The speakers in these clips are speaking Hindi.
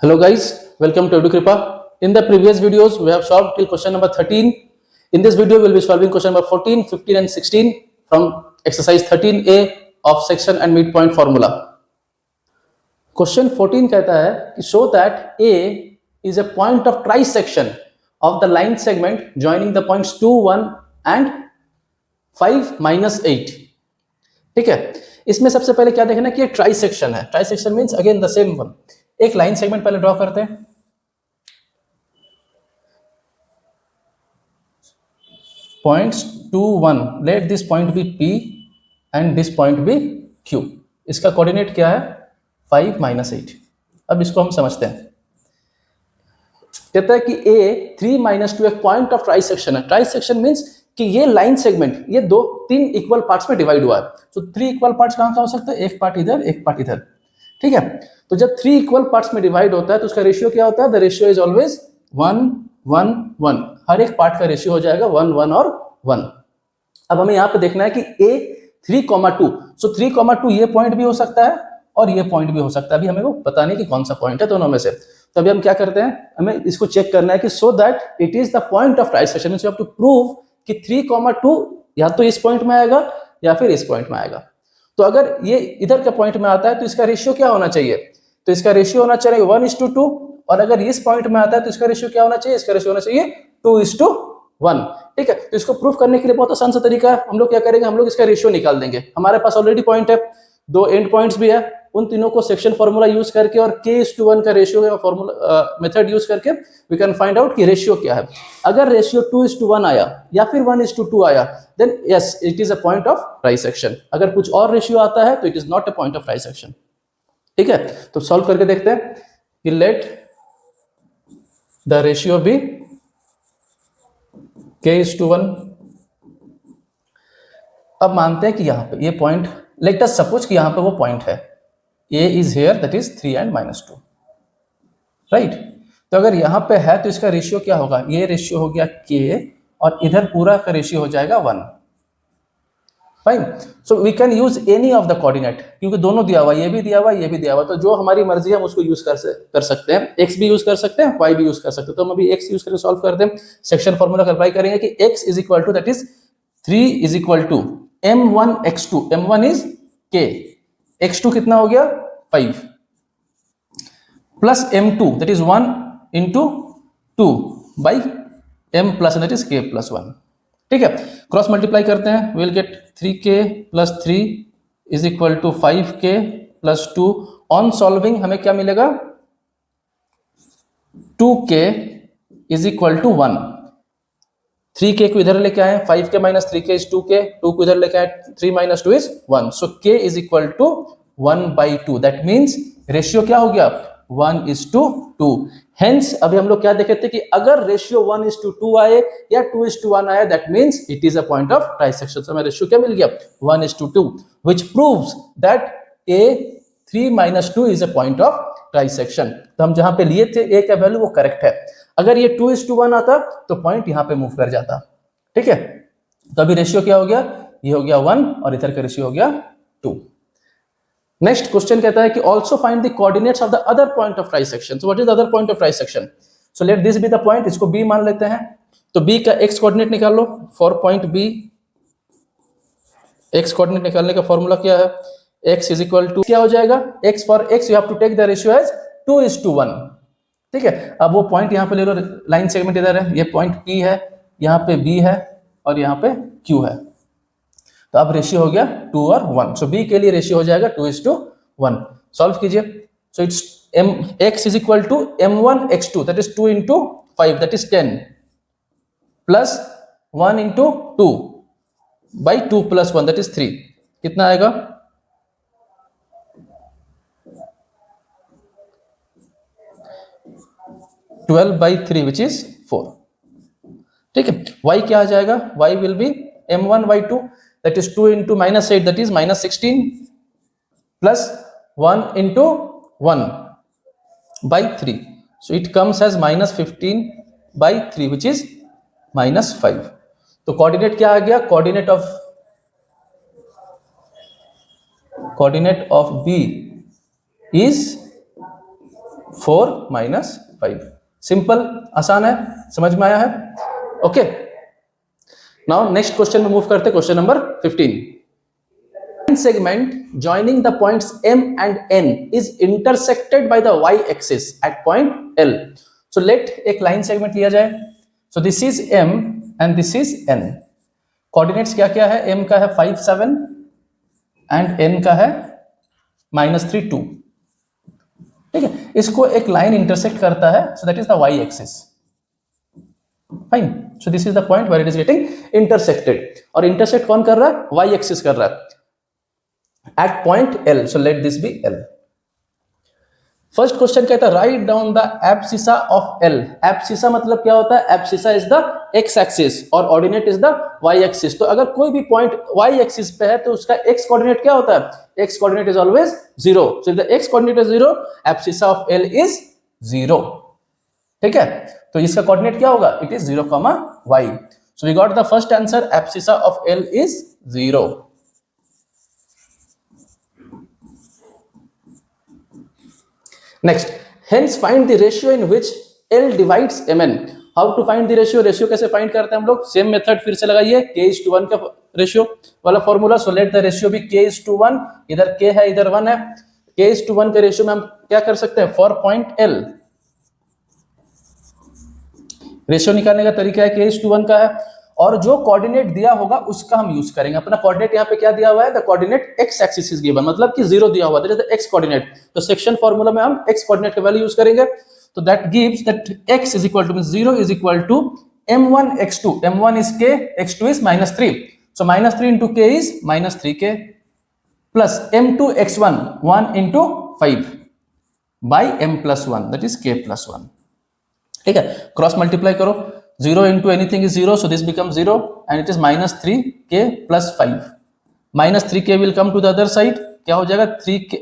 Hello guys, welcome to EduKripa. In the previous videos, we have solved till question number 13. In this video, we will be solving question number 14, 15 and 16 from exercise 13A of section and midpoint formula. Question 14 कहता है कि show that A is a point of trisection of the line segment joining the points 2, 1 and 5, minus 8. ठीक है, इसमें सबसे पहले क्या देखना कि ये ट्राइसेक्शन है. Trisection means again the same one. एक लाइन सेगमेंट पहले ड्रॉ करते हैं. Points 2, 1, let this point be P and this point be Q. इसका कोऑर्डिनेट क्या है 5, minus 8. अब इसको हम समझते हैं. कहता है कि A 3, minus 2 एक पॉइंट ऑफ ट्राइसेक्शन है. ट्राइसेक्शन मीन्स कि ये लाइन सेगमेंट ये 3 इक्वल पार्ट्स में डिवाइड हुआ है. तो 3 इक्वल पार्ट्स कहां हो सकते हैं, एक पार्ट इधर एक पार्ट इधर. ठीक है, तो जब 3 इक्वल पार्ट्स में डिवाइड होता है तो उसका रेशियो क्या होता है, द रेशियो इज ऑलवेज 1, 1, 1. हर एक पार्ट का रेशियो हो जाएगा 1, 1 और 1. अब हमें यहाँ पे देखना है कि A 3, 2. सो 3, 2 ये पॉइंट भी हो सकता है और ये पॉइंट भी हो सकता है. अभी हमें वो पता नहीं कि कौन सा पॉइंट है दोनों में से. तो अभी हम क्या करते हैं, हमें इसको चेक करना है कि so that it is the point of trisection. Means you have to prove कि 3, 2 या तो इस पॉइंट में आएगा या फिर इस पॉइंट में आएगा. तो अगर ये इधर का पॉइंट में आता है तो इसका रेशियो क्या होना चाहिए, तो इसका रेशियो होना चाहिए 1:2. और अगर इस पॉइंट में आता है तो इसका रेशियो क्या होना चाहिए, इसका रेशियो होना चाहिए 2:1. ठीक है, तो इसको प्रूफ करने के लिए बहुत आसान सा तरीका है. हम लोग क्या करेंगे, हम लोग इसका रेशियो निकाल देंगे. हमारे पास ऑलरेडी पॉइंट है, 2 एंड पॉइंट्स भी है. उन तीनों को सेक्शन फॉर्मूला यूज करके और k:1 का रेशियो का फॉर्मूला मेथड यूज करके वी कैन फाइंड आउट कि रेशियो क्या है. अगर रेशियो 2:1 आया या फिर 1:2 आया then yes it is a point of trisection. अगर कुछ और रेशियो आता है तो it is not a point of trisection. ठीक है, तो सॉल्व करके देखते हैं कि let the ratio B k:1. अब मानते हैं कि यहां पे ये पॉइंट, लेट अस सपोज कि यहां पे वो पॉइंट है A is here, that is 3 and -2, right. तो अगर यहां पे है तो इसका रेशियो क्या होगा, ये रेशियो हो गया K और इधर पूरा का रेशियो हो जाएगा 1. Fine. So we can use any of the coordinate, क्योंकि दोनों दिया हुआ, ये भी दिया हुआ ये भी दिया हुआ. तो जो हमारी मर्जी है हम उसको यूज कर सकते हैं. x भी यूज कर सकते हैं, y भी यूज कर सकते हैं. तो हम अभी x यूज करके सॉल्व करते हैं. सेक्शन फॉर्मूला का अप्लाई करेंगे कि x is equal to that is 3 is equal to m1x2. m1 is K, x2 कितना हो गया 5 plus m2 that is 1 into 2 by m plus that is k plus 1. ठीक है, क्रॉस मल्टीप्लाई करते हैं, we will get 3k plus 3 is equal to 5k plus 2. On solving हमें क्या मिलेगा, 2k is equal to 1. 3k को इधर लेके आए, 5k minus 3k is 2k, 2 को इधर लेके आए, 3 minus 2 is 1. So k is equal to 1/2. That means ratio क्या हो गया 1:2. Hence अभी हम लोग क्या देखे थे कि अगर रेशियो 1:2 आए या 2:1 आए that means it is a point of trisection. तो हमें रेशियो क्या मिल गया 1:2, which proves that a 3 - 2 is a point of trisection. तो हम जहां पे लिए थे a का वैल्यू वो करेक्ट है. अगर ये 2:1 आता तो पॉइंट यहां पे मूव कर जाता. ठीक है, तो अभी रेशियो क्या हो गया, ये हो गया 1 और इधर का रेशियो हो गया 2. नेक्स्ट क्वेश्चन कहता है कि also find the coordinates of the other point of trisection. So what is the other point of trisection. So let this be the point, इसको b मान लेते हैं. तो b का x कोऑर्डिनेट निकाल लो. For point b x coordinate निकालने का फॉर्मूला क्या है, x इज इक्वल टू क्या हो जाएगा, x for x you have to take the ratio as 2:1. ठीक है, अब वो पॉइंट यहाँ पे ले लो, लाइन सेगमेंट इधर है, ये पॉइंट P है, यहाँ पे B है और यहाँ पे Q है. तो अब रेशियो हो गया 2 और 1. सो B के लिए रेशियो हो जाएगा 2:1. सॉल्व कीजिए. So it's x is equal to m1x2 that is 2 into 5 that is 10 plus 1 into 2 by 2 plus 1 that is 3. कितना आएगा 12/3 which is 4. ठीक है, y क्या आ जाएगा, y will be m1/2 that is 2 into -8 that is -16 plus 1 into 1/3. So it comes as -15/3 which is -5. तो कोऑर्डिनेट क्या आ गया, coordinate of b is 4 minus 5। Simple, आसान है, समझ में आया है? ओके, नाउ नेक्स्ट क्वेश्चन में मूव करते हैं, question number 15। segment joining the points M and N is intersected by the y-axis at point L. So let एक line segment लिया जाए. So this is M and this is N. Coordinates क्या क्या है? M का है 5 7 and N का है -3 2. ठीक है, इसको एक लाइन इंटरसेक्ट करता है, so that is the y-axis. Fine. So this is the point where it is getting intersected. और intersect कौन कर रहा है? Y-axis कर रहा है. At point L, so let this be L. First question कहता है write down the abscissa of L. Abscissa मतलब क्या होता है? Abscissa is the x axis और ordinate is the y axis. तो अगर कोई भी point y axis पे है तो उसका x coordinate क्या होता है? X coordinate is always 0. So if the x coordinate is 0, abscissa of L is 0. ठीक है, तो इसका coordinate क्या होगा? It is 0, y. So we got the first answer, abscissa of L is 0. Next, hence find the ratio in which L divides Mn. How to find the ratio? Ratio कैसे find करते हैं हम लोग? Same method फिर से लगाइए, k:1 का ratio वाला formula. So let the ratio be k:1. इधर k है, इधर 1 है. k:1 के ratio में हम क्या कर सकते हैं? For point L, रेशियो निकालने का तरीका है k:1 का है, और जो कोऑर्डिनेट दिया होगा उसका हम यूज करेंगे. अपना कोऑर्डिनेट यहाँ पे क्या दिया हुआ है? The coordinate x axis is given, मतलब कि 0 दिया हुआ है, that is the x coordinate. तो सेक्शन फार्मूला में हम x कोऑर्डिनेट का वैल्यू यूज करेंगे. तो that gives that x is equal to 0 is equal to m1 x2. m1 is k, x2 is -3. So -3 into k is -3k plus m2 x1 1 into 5 by m plus 1, that is k plus 1. ठीक है, क्रॉस मल्टीप्लाई करो. 0 into anything is 0, so this becomes 0 and it is -3k plus 5. -3k will come to the other side. क्या हो जाएगा? 3k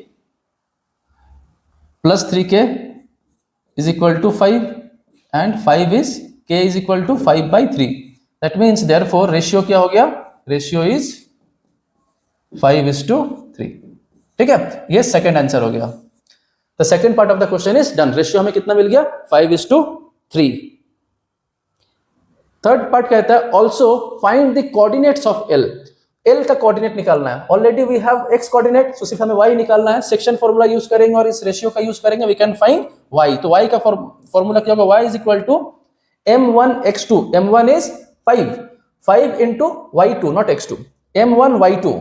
plus 3k is equal to 5 and 5 is k is equal to 5 by 3. That means therefore ratio क्या हो गया? Ratio is 5:3. ठीक है, ये सेकंड आंसर हो गया. The second part of the question is done. Ratio हमें कितना मिल गया? 5:3. थर्ड पार्ट कहता है also find the coordinates of L. L का कोऑर्डिनेट निकालना है. Already we have X coordinate, so सिर्फ हमें वाई निकालना है. सेक्शन फॉर्मूला यूज करेंगे और इस रेशियो का यूज करेंगे, वी कैन फाइंड वाई. तो वाई का फॉर्मूला क्या होगा? Y is equal to m1 x2. m1 is 5 into y2, not x2. m1 y2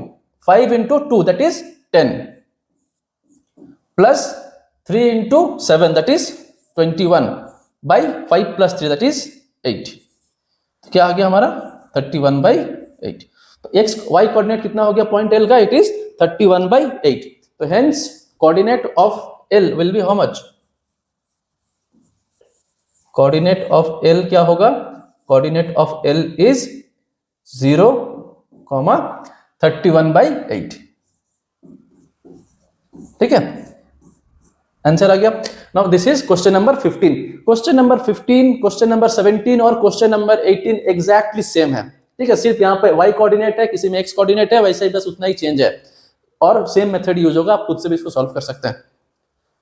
5 into 2, that is 10 plus 3 into 7, that is 21 by 5 plus 3, that is 8. क्या आ गया हमारा? 31/8. तो x y कोऑर्डिनेट कितना हो गया पॉइंट L का? It is 31/8. तो hence coordinate of L will be how much? Coordinate of L क्या होगा? Coordinate of L is 0, 31/8. ठीक है, आंसर आ गया. Now this is question number 15. Question number 15, question number 17 और क्वेश्चन नंबर 18 एग्जैक्टली सेम है. ठीक है, सिर्फ यहाँ पे y कोऑर्डिनेट है, किसी में x कोऑर्डिनेट है, वैसे ही बस उतना ही चेंज है और सेम मेथड यूज होगा. आप खुद से भी इसको सॉल्व कर सकते हैं.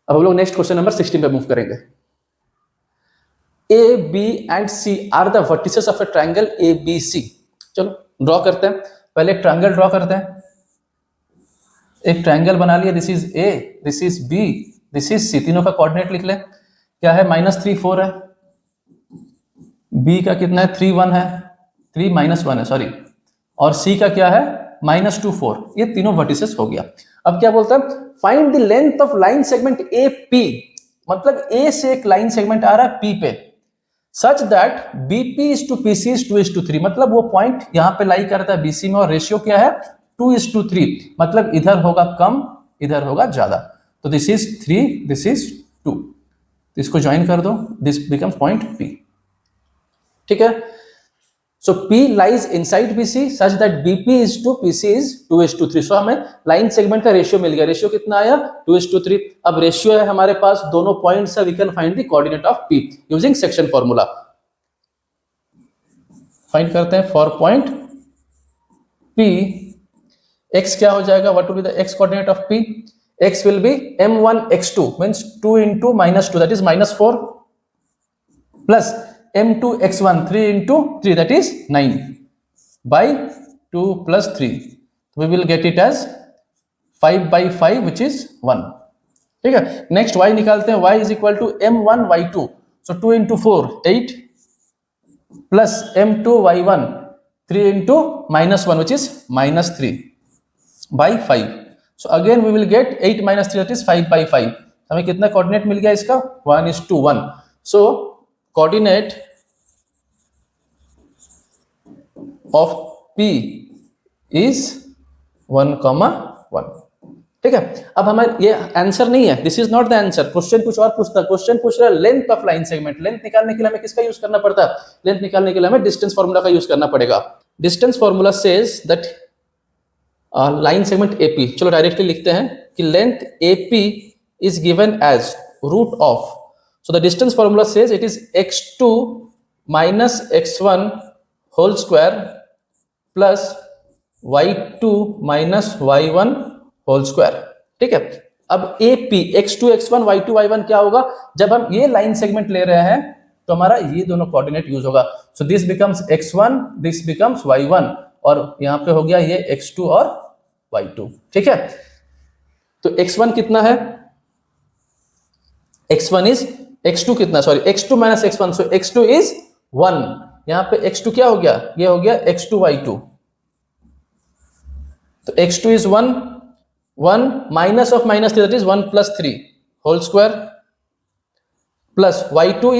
अब हम लोग नेक्स्ट क्वेश्चन नंबर 16 पे मूव करेंगे. A, B and C are the vertices of a triangle ABC. चलो ड्रॉ करते हैं. पहले एक ट्रायंगल ड्रॉ करते हैं. एक ट्रायंगल बना लिया. This is A, this is B, this is C. तीनों का कोऑर्डिनेट लिख ले. क्या है? -3 4 है. B का कितना है? 3 1 है. 3 -1 है, सॉरी. और C का क्या है? -2 4. ये तीनों वर्टिसेस हो गया. अब क्या बोलता है? Find the length of line segment AP. मतलब A से एक लाइन सेगमेंट आ रहा है P पे, such that BP is to PC is 2:3. मतलब वो पॉइंट यहां पे लाई करता है BC में और रेशियो क्या है? 2:3. मतलब इधर होगा कम, इधर होगा ज्यादा. तो दिस इज 3, दिस इज 2. इसको ज्वाइन कर दो, दिस बिकम्स पॉइंट P. ठीक है, सो P lies inside BC such that BP is to PC is 2:3. सो हमें लाइन सेगमेंट का रेशियो मिल गया. रेशियो कितना आया? 2:3. अब रेशियो है हमारे पास, दोनों पॉइंट्स है, we can find the coordinate of P using section formula. Find करते हैं फॉर पॉइंट P. x क्या हो जाएगा? What will be the x coordinate of P? x will be m1 x2 means 2 into -2 that is -4 plus m2 x1 3 into 3 that is 9 by 2 plus 3 we will get it as 5 by 5 which is 1. ठीक है, नेक्स्ट y निकालते हैं, y is equal to m1 y2 so 2 into 4 8 plus m2 y1 3 into -1 which is -3 by 5. So again we will get 8 minus 3 that is 5 by 5. हमें कितना कोऑर्डिनेट मिल गया इसका 1:1. So coordinate of P is 1,1. ठीक है, अब हमारे ये आंसर नहीं है, this is not the answer. Question कुछ और पूछता है, क्वेश्चन पूछ रहा है length of line segment. Length निकालने के लिए हमें किसका यूज करना पड़ता है? लेंथ निकालने के लिए हमें डिस्टेंस फॉर्मूला का यूज करना पड़ेगा. Distance formula says that line segment AP, चलो डायरेक्टली लिखते हैं कि length AP is given as root of, so the distance formula says it is x2 minus x1 whole square plus y2 minus y1 whole square. ठीक है, अब AP x2 x1 y2 y1 क्या होगा? जब हम ये लाइन सेगमेंट ले रहे हैं तो हमारा ये दोनों कोऑर्डिनेट यूज होगा. So this becomes x1, this becomes y1 और यहां पे हो गया ये x2 और y2. ठीक है, तो x1 कितना है? x1 इज x2 कितना, sorry x2 minus x1, so x2 is 1. यहां पे x2 क्या हो गया? ये हो गया x2 y2. तो x2 is 1 minus of -3 that is 1 plus 3 whole square plus y2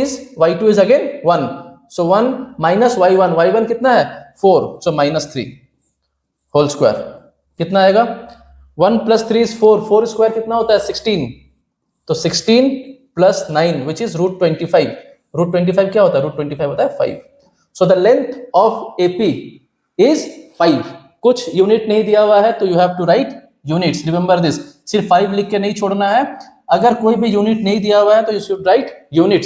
is again 1, so 1 minus y1 कितना है 4, सो -3 होल स्क्वायर कितना आएगा? 1 plus 3 is 4 स्क्वायर कितना होता है 16, तो 16 plus 9 which is √25. √25 क्या होता है? √25 होता है 5. So the length of AP is 5. कुछ यूनिट नहीं दिया हुआ है तो you have to write units. Remember this, सिर्फ 5 लिख के नहीं छोड़ना है. अगर कोई भी यूनिट नहीं दिया हुआ है तो यू शुड राइट यूनिट्स.